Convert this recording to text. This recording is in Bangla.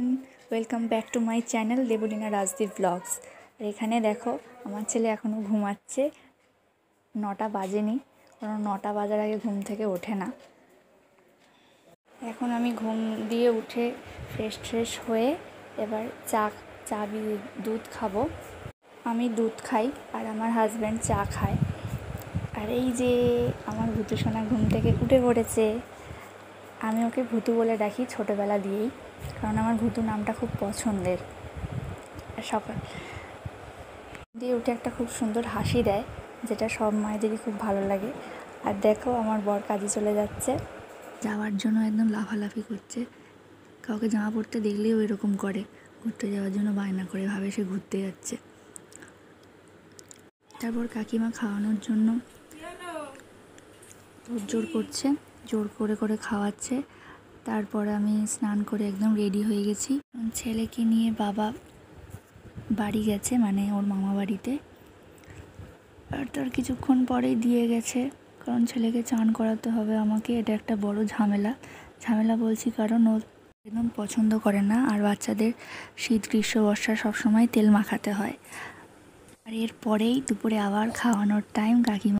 Everyone, welcome back to my channel Debolina Rajdeep vlogs. আর এখানে দেখো আমার ছেলে এখনও ঘুমাচ্ছে। 9টা বাজেনি, কারণ 9টা বাজার আগে ঘুম থেকে ওঠে না। এখন আমি ঘুম দিয়ে উঠে ফ্রেশ হয়ে এবার দুধ খাবো। আমি দুধ খাই আর আমার হাজব্যান্ড চা খায়। আর এই যে আমার ভুতু সোনা ঘুম থেকে উঠে পড়েছে। আমি ওকে ভুতু বলে ডাকি ছোটোবেলা দিয়েই, কারণ আমার ভুতু নামটা খুব পছন্দের। সকাল দিয়ে উঠে একটা খুব সুন্দর হাসি দেয়, যেটা সব মায়েদেরই খুব ভালো লাগে। আর দেখো আমার বর কাজে চলে যাচ্ছে, যাওয়ার জন্য একদম লাফালাফি করছে। কাউকে জামা পড়তে দেখলেও এরকম করে, ঘুরতে যাওয়ার জন্য বায়না করে, ভাবে সে ঘুরতে যাচ্ছে। তারপর কাকিমা খাওয়ানোর জন্য জোর করছে, জোর করে খাওয়াচ্ছে। তারপরে আমি স্নান করে একদম রেডি হয়ে গেছি। ছেলেকে নিয়ে বাবা বাড়ি গেছে, মানে ওর মামা বাড়িতে। আর তার কিছুক্ষণ পরেই দিয়ে গেছে, কারণ ছেলেকে চান করাতে হবে আমাকে। এটা একটা বড় ঝামেলা বলছি, কারণ ও একদম পছন্দ করে না। আর বাচ্চাদের শীত গ্রীষ্ম বর্ষা সবসময় তেল মাখাতে হয়। আর এরপরেই দুপুরে আবার খাওয়ানোর টাইম। কাকিমা